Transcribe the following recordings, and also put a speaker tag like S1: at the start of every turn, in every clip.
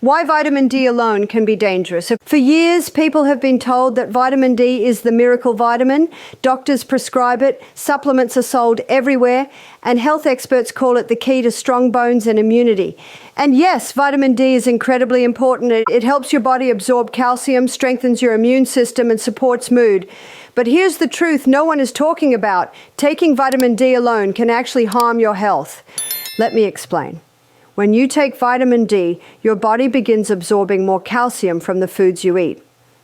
S1: Why vitamin D alone can be dangerous. For years, people have been told that vitamin D is the miracle vitamin. Doctors prescribe it, supplements are sold everywhere, and health experts call it the key to strong bones and immunity. And yes, vitamin D is incredibly important. It helps your body absorb calcium, strengthens your immune system, and supports mood. But here's the truth no one is talking about. Taking vitamin D alone can actually harm your health. Let me explain. When you take vitamin D, your body begins absorbing more calcium from the foods you eat.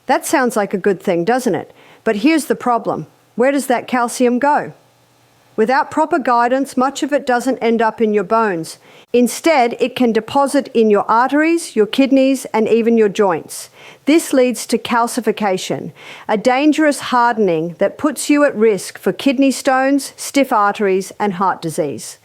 S1: That sounds like a good thing, doesn't it? But here's the problem. Where does that calcium go? Without proper guidance, much of it doesn't end up in your bones. Instead, it can deposit in your arteries, your kidneys, and even your joints. This leads to calcification, a dangerous hardening that puts you at risk for kidney stones, stiff arteries, and heart disease.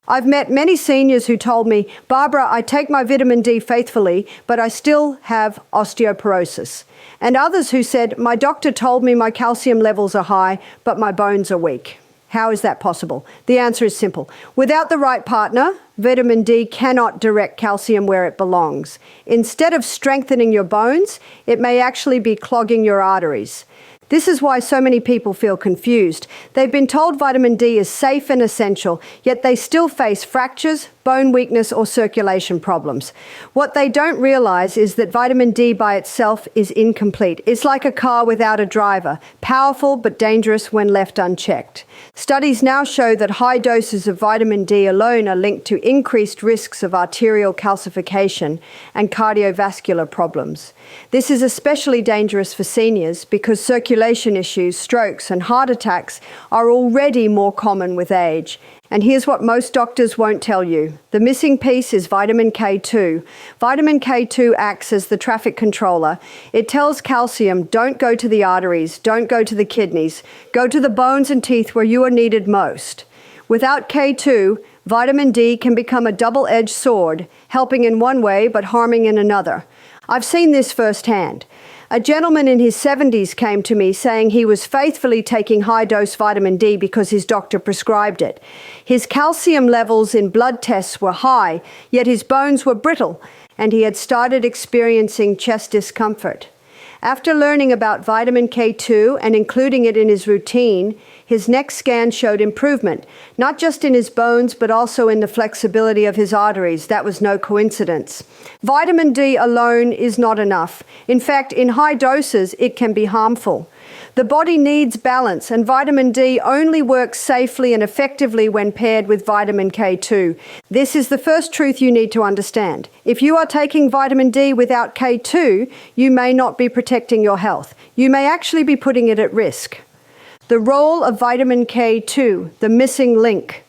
S1: I've met many seniors who told me, "Barbara, I take my vitamin D faithfully, but I still have osteoporosis." And others who said, "My doctor told me my calcium levels are high, but my bones are weak." How is that possible? The answer is simple. Without the right partner, vitamin D cannot direct calcium where it belongs. Instead of strengthening your bones, it may actually be clogging your arteries. This is why so many people feel confused. They've been told vitamin D is safe and essential, yet they still face fractures, bone weakness, or circulation problems. What they don't realize is that vitamin D by itself is incomplete. It's like a car without a driver, powerful but dangerous when left unchecked. Studies now show that high doses of vitamin D alone are linked to increased risks of arterial calcification and cardiovascular problems. This is especially dangerous for seniors because circulation issues, strokes, and heart attacks are already more common with age. And here's what most doctors won't tell you. The missing piece is vitamin K2. Vitamin K2 acts as the traffic controller. It tells calcium, don't go to the arteries, don't go to the kidneys, go to the bones and teeth where you are needed most. Without K2, vitamin D can become a double-edged sword, helping in one way but harming in another. I've seen this firsthand. A gentleman in his 70s came to me saying he was faithfully taking high-dose vitamin D because his doctor prescribed it. His calcium levels in blood tests were high, yet his bones were brittle, and he had started experiencing chest discomfort. After learning about vitamin K2 and including it in his routine, his next scan showed improvement, not just in his bones, but also in the flexibility of his arteries. That was no coincidence. Vitamin D alone is not enough. In fact, in high doses, it can be harmful. The body needs balance, and vitamin D only works safely and effectively when paired with vitamin K2. This is the first truth you need to understand. If you are taking vitamin D without K2, you may not be protecting your health. You may actually be putting it at risk. The role of vitamin K2, the missing link.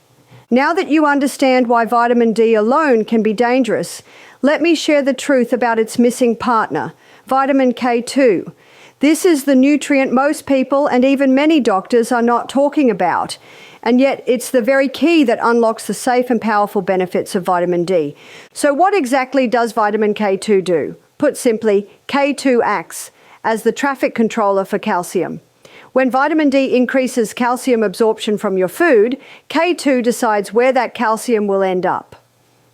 S1: Now that you understand why vitamin D alone can be dangerous, let me share the truth about its missing partner, vitamin K2. This is the nutrient most people and even many doctors are not talking about. And yet it's the very key that unlocks the safe and powerful benefits of vitamin D. So what exactly does vitamin K2 do? Put simply, K2 acts as the traffic controller for calcium. When vitamin D increases calcium absorption from your food, K2 decides where that calcium will end up.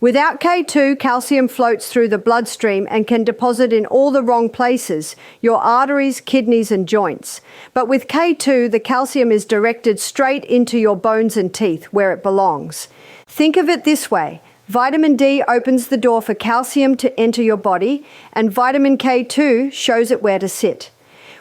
S1: Without K2, calcium floats through the bloodstream and can deposit in all the wrong places, your arteries, kidneys, and joints. But with K2, the calcium is directed straight into your bones and teeth, where it belongs. Think of it this way. Vitamin D opens the door for calcium to enter your body, and vitamin K2 shows it where to sit.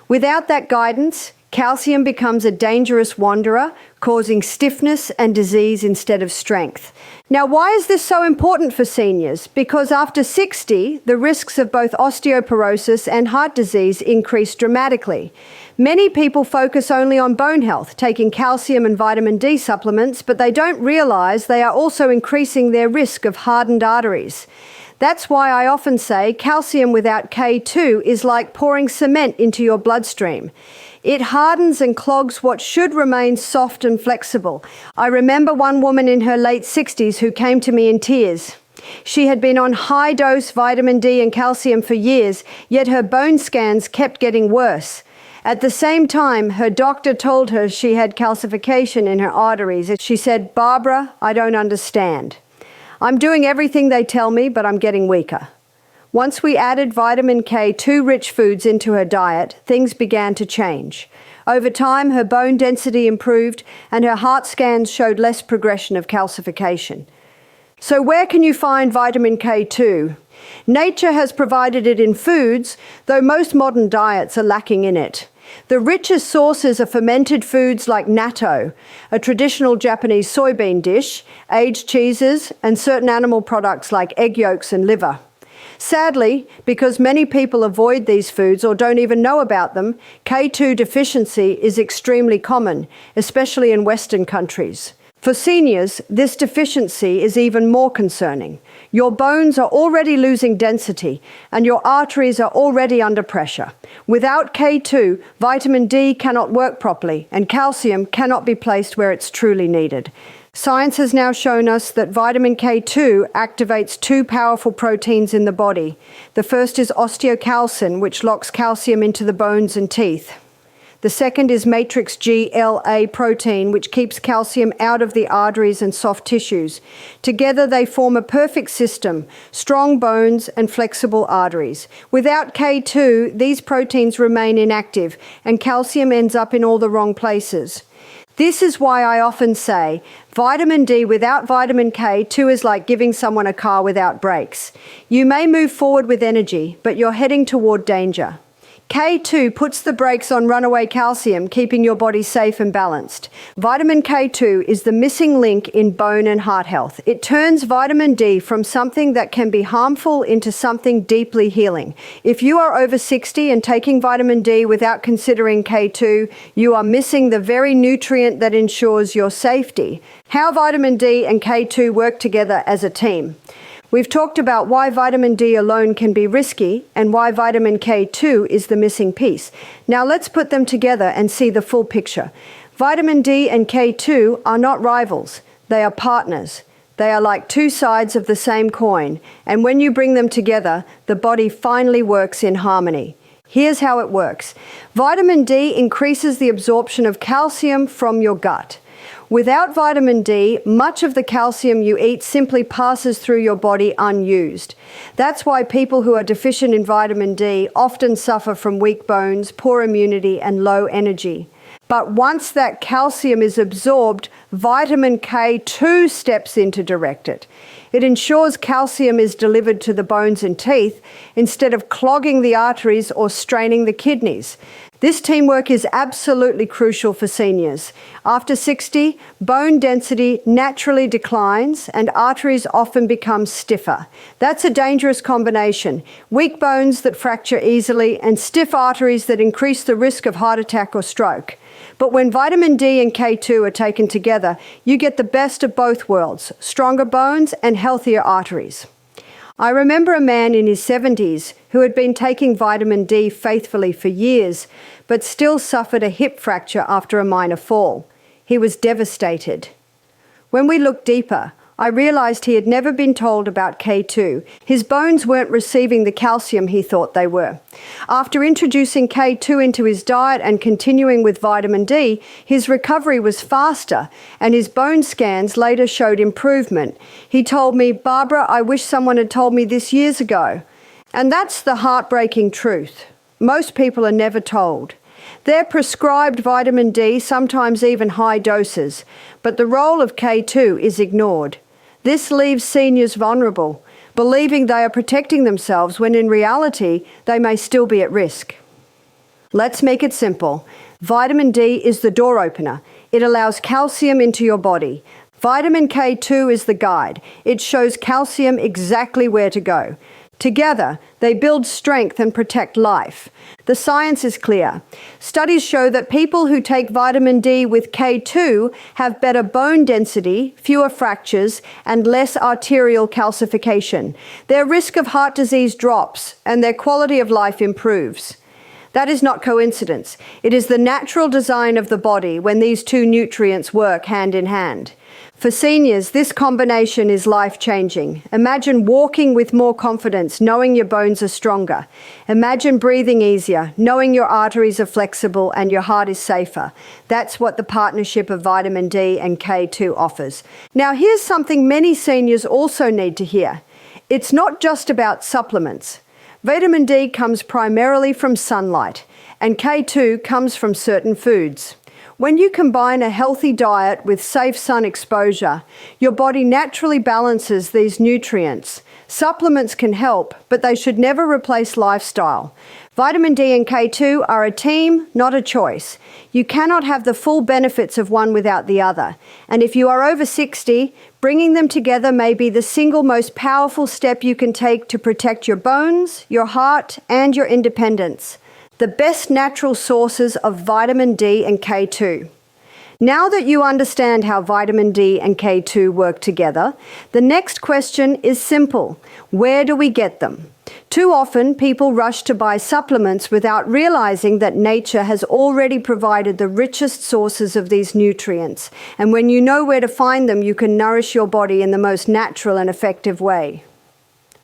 S1: Without that guidance, calcium becomes a dangerous wanderer, causing stiffness and disease instead of strength. Now, why is this so important for seniors? Because after 60, the risks of both osteoporosis and heart disease increase dramatically. Many people focus only on bone health, taking calcium and vitamin D supplements, but they don't realize they are also increasing their risk of hardened arteries. That's why I often say calcium without K2 is like pouring cement into your bloodstream. It hardens and clogs what should remain soft and flexible. I remember one woman in her late 60s who came to me in tears. She had been on high-dose vitamin D and calcium for years, yet her bone scans kept getting worse. At the same time, her doctor told her she had calcification in her arteries. She said, "Barbara, I don't understand. I'm doing everything they tell me, but I'm getting weaker." Once we added vitamin K2-rich foods into her diet, things began to change. Over time, her bone density improved and her heart scans showed less progression of calcification. So where can you find vitamin K2? Nature has provided it in foods, though most modern diets are lacking in it. The richest sources are fermented foods like natto, a traditional Japanese soybean dish, aged cheeses, and certain animal products like egg yolks and liver. Sadly, because many people avoid these foods or don't even know about them, K2 deficiency is extremely common, especially in Western countries. For seniors, this deficiency is even more concerning. Your bones are already losing density and your arteries are already under pressure. Without K2, vitamin D cannot work properly and calcium cannot be placed where it's truly needed. Science has now shown us that vitamin K2 activates two powerful proteins in the body. The first is osteocalcin, which locks calcium into the bones and teeth. The second is matrix GLA protein, which keeps calcium out of the arteries and soft tissues. Together they form a perfect system, strong bones and flexible arteries. Without K2, these proteins remain inactive and calcium ends up in all the wrong places. This is why I often say, vitamin D without vitamin K2 is like giving someone a car without brakes. You may move forward with energy, but you're heading toward danger. K2 puts the brakes on runaway calcium, keeping your body safe and balanced. Vitamin K2 is the missing link in bone and heart health. It turns vitamin D from something that can be harmful into something deeply healing. If you are over 60 and taking vitamin D without considering K2, you are missing the very nutrient that ensures your safety. How vitamin D and K2 work together as a team. We've talked about why vitamin D alone can be risky and why vitamin K2 is the missing piece. Now let's put them together and see the full picture. Vitamin D and K2 are not rivals, they are partners. They are like two sides of the same coin, and when you bring them together, the body finally works in harmony. Here's how it works. Vitamin D increases the absorption of calcium from your gut. Without vitamin D, much of the calcium you eat simply passes through your body unused. That's why people who are deficient in vitamin D often suffer from weak bones, poor immunity, and low energy. But once that calcium is absorbed, vitamin K2 steps in to direct it. It ensures calcium is delivered to the bones and teeth instead of clogging the arteries or straining the kidneys. This teamwork is absolutely crucial for seniors. After 60, bone density naturally declines and arteries often become stiffer. That's a dangerous combination. Weak bones that fracture easily and stiff arteries that increase the risk of heart attack or stroke. But when vitamin D and K2 are taken together, you get the best of both worlds, stronger bones and healthier arteries. I remember a man in his 70s who had been taking vitamin D faithfully for years, but still suffered a hip fracture after a minor fall. He was devastated. When we looked deeper, I realized he had never been told about K2. His bones weren't receiving the calcium he thought they were. After introducing K2 into his diet and continuing with vitamin D, his recovery was faster and his bone scans later showed improvement. He told me, "Barbara, I wish someone had told me this years ago." And that's the heartbreaking truth. Most people are never told. They're prescribed vitamin D, sometimes even high doses, but the role of K2 is ignored. This leaves seniors vulnerable, believing they are protecting themselves when in reality they may still be at risk. Let's make it simple. Vitamin D is the door opener. It allows calcium into your body. Vitamin K2 is the guide. It shows calcium exactly where to go. Together, they build strength and protect life. The science is clear. Studies show that people who take vitamin D with K2 have better bone density, fewer fractures, and less arterial calcification. Their risk of heart disease drops, and their quality of life improves. That is not coincidence. It is the natural design of the body when these two nutrients work hand in hand. For seniors, this combination is life-changing. Imagine walking with more confidence, knowing your bones are stronger. Imagine breathing easier, knowing your arteries are flexible and your heart is safer. That's what the partnership of vitamin D and K2 offers. Now, here's something many seniors also need to hear. It's not just about supplements. Vitamin D comes primarily from sunlight, and K2 comes from certain foods. When you combine a healthy diet with safe sun exposure, your body naturally balances these nutrients. Supplements can help, but they should never replace lifestyle. Vitamin D and K2 are a team, not a choice. You cannot have the full benefits of one without the other. And if you are over 60, bringing them together may be the single most powerful step you can take to protect your bones, your heart, and your independence. The best natural sources of vitamin D and K2. Now that you understand how vitamin D and K2 work together, the next question is simple. Where do we get them? Too often, people rush to buy supplements without realizing that nature has already provided the richest sources of these nutrients. And when you know where to find them, you can nourish your body in the most natural and effective way.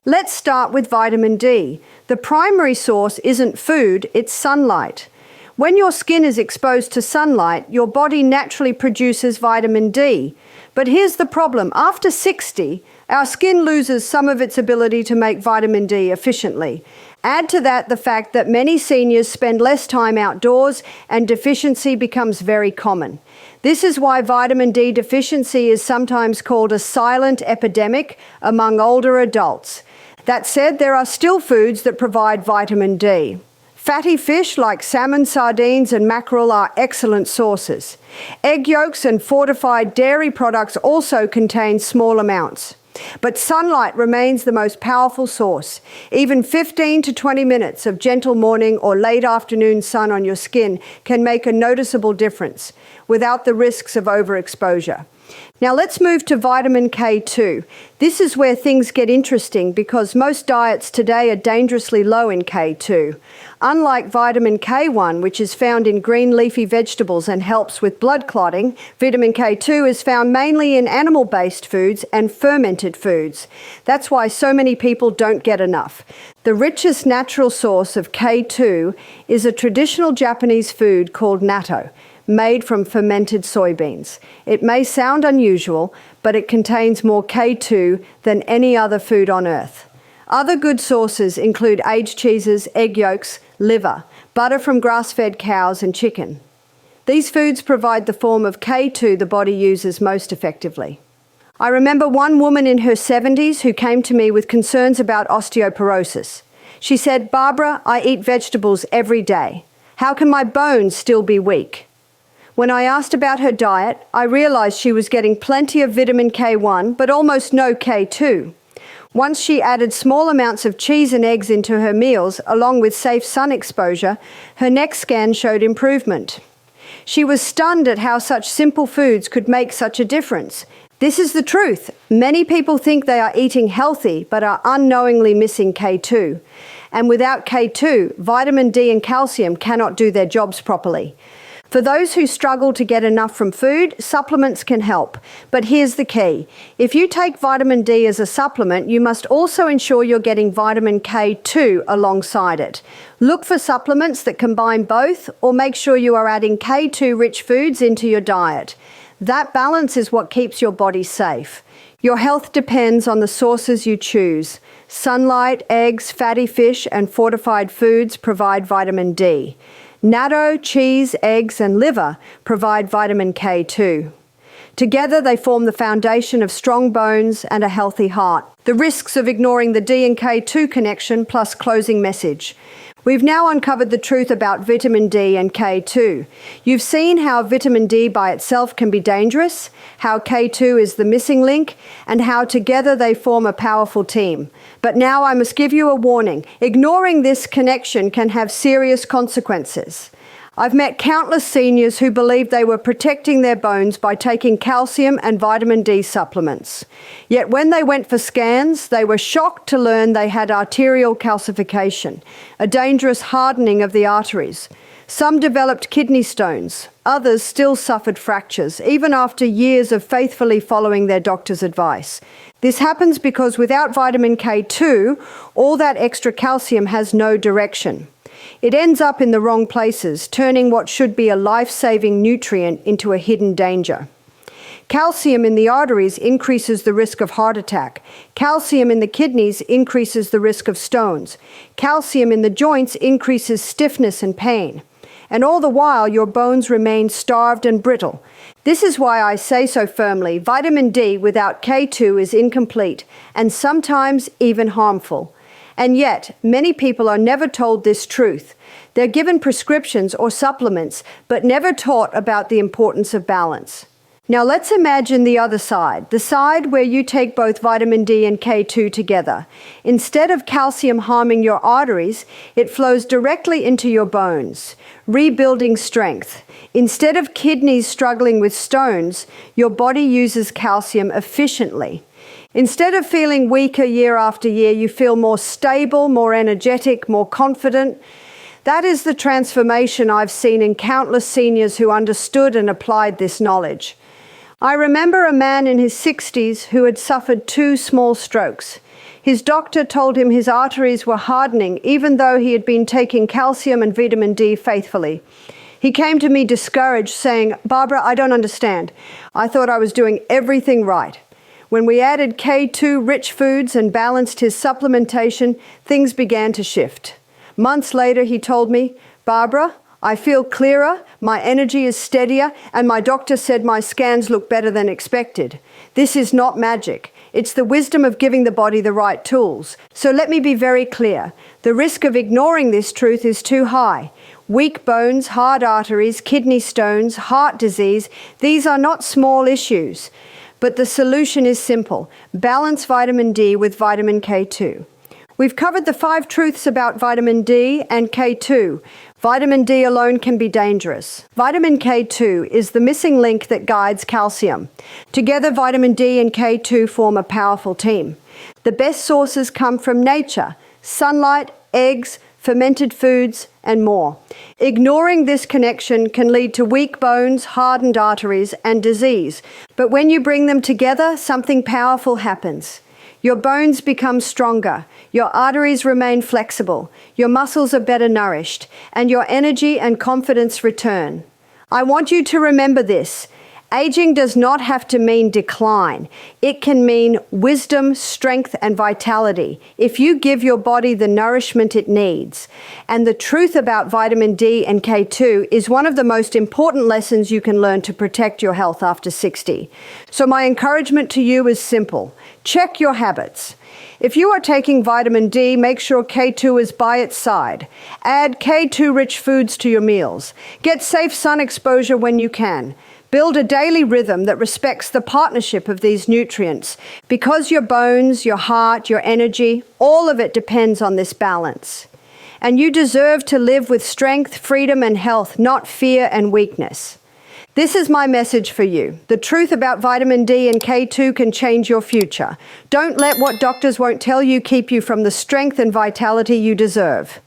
S1: Let's start with vitamin D. The primary source isn't food, it's sunlight. When your skin is exposed to sunlight, your body naturally produces vitamin D. But here's the problem. After 60, our skin loses some of its ability to make vitamin D efficiently. Add to that the fact that many seniors spend less time outdoors and deficiency becomes very common. This is why vitamin D deficiency is sometimes called a silent epidemic among older adults. That said, there are still foods that provide vitamin D. Fatty fish like salmon, sardines, and mackerel are excellent sources. Egg yolks and fortified dairy products also contain small amounts. But sunlight remains the most powerful source. Even 15 to 20 minutes of gentle morning or late afternoon sun on your skin can make a noticeable difference without the risks of overexposure. Now let's move to vitamin K2. This is where things get interesting because most diets today are dangerously low in K2. Unlike vitamin K1, which is found in green leafy vegetables and helps with blood clotting, vitamin K2 is found mainly in animal-based foods and fermented foods. That's why so many people don't get enough. The richest natural source of K2 is a traditional Japanese food called natto, made from fermented soybeans. It may sound unusual, but it contains more K2 than any other food on earth. Other good sources include aged cheeses, egg yolks, liver, butter from grass-fed cows, and chicken. These foods provide the form of K2 the body uses most effectively. I remember one woman in her 70s who came to me with concerns about osteoporosis. She said, "Barbara, I eat vegetables every day. How can my bones still be weak?" When I asked about her diet, I realized she was getting plenty of vitamin K1, but almost no K2. Once she added small amounts of cheese and eggs into her meals, along with safe sun exposure, her next scan showed improvement. She was stunned at how such simple foods could make such a difference. This is the truth. Many people think they are eating healthy, but are unknowingly missing K2. And without K2, vitamin D and calcium cannot do their jobs properly. For those who struggle to get enough from food, supplements can help. But here's the key. If you take vitamin D as a supplement, you must also ensure you're getting vitamin K2 alongside it. Look for supplements that combine both, or make sure you are adding K2-rich foods into your diet. That balance is what keeps your body safe. Your health depends on the sources you choose. Sunlight, eggs, fatty fish, and fortified foods provide vitamin D. Natto, cheese, eggs, and liver provide vitamin K2. Together, they form the foundation of strong bones and a healthy heart. The risks of ignoring the D and K2 connection plus closing message. We've now uncovered the truth about vitamin D and K2. You've seen how vitamin D by itself can be dangerous, how K2 is the missing link, and how together they form a powerful team. But now I must give you a warning. Ignoring this connection can have serious consequences. I've met countless seniors who believed they were protecting their bones by taking calcium and vitamin D supplements. Yet when they went for scans, they were shocked to learn they had arterial calcification, a dangerous hardening of the arteries. Some developed kidney stones. Others still suffered fractures, even after years of faithfully following their doctor's advice. This happens because without vitamin K2, all that extra calcium has no direction. It ends up in the wrong places, turning what should be a life-saving nutrient into a hidden danger. Calcium in the arteries increases the risk of heart attack. Calcium in the kidneys increases the risk of stones. Calcium in the joints increases stiffness and pain. And all the while, your bones remain starved and brittle. This is why I say so firmly, vitamin D without K2 is incomplete and sometimes even harmful. And yet, many people are never told this truth. They're given prescriptions or supplements, but never taught about the importance of balance. Now let's imagine the other side, the side where you take both vitamin D and K2 together. Instead of calcium harming your arteries, it flows directly into your bones, rebuilding strength. Instead of kidneys struggling with stones, your body uses calcium efficiently. Instead of feeling weaker year after year, you feel more stable, more energetic, more confident. That is the transformation I've seen in countless seniors who understood and applied this knowledge. I remember a man in his 60s who had suffered 2 small strokes. His doctor told him his arteries were hardening even though he had been taking calcium and vitamin D faithfully. He came to me discouraged, saying, "Barbara, I don't understand. I thought I was doing everything right." When we added K2-rich foods and balanced his supplementation, things began to shift. Months later, he told me, "Barbara, I feel clearer, my energy is steadier, and my doctor said my scans look better than expected." This is not magic. It's the wisdom of giving the body the right tools. So let me be very clear. The risk of ignoring this truth is too high. Weak bones, hard arteries, kidney stones, heart disease, these are not small issues. But the solution is simple. Balance vitamin D with vitamin K2. We've covered the 5 truths about vitamin D and K2. Vitamin D alone can be dangerous. Vitamin K2 is the missing link that guides calcium. Together, vitamin D and K2 form a powerful team. The best sources come from nature: sunlight, eggs, fermented foods, and more. Ignoring this connection can lead to weak bones, hardened arteries, and disease. But when you bring them together, something powerful happens. Your bones become stronger, your arteries remain flexible, your muscles are better nourished, and your energy and confidence return. I want you to remember this. Aging does not have to mean decline. It can mean wisdom, strength, and vitality if you give your body the nourishment it needs. And the truth about vitamin D and K2 is one of the most important lessons you can learn to protect your health after 60. So my encouragement to you is simple. Check your habits. If you are taking vitamin D, make sure K2 is by its side. Add K2-rich foods to your meals. Get safe sun exposure when you can. Build a daily rhythm that respects the partnership of these nutrients, because your bones, your heart, your energy, all of it depends on this balance. And you deserve to live with strength, freedom, and health, not fear and weakness. This is my message for you. The truth about vitamin D and K2 can change your future. Don't let what doctors won't tell you keep you from the strength and vitality you deserve.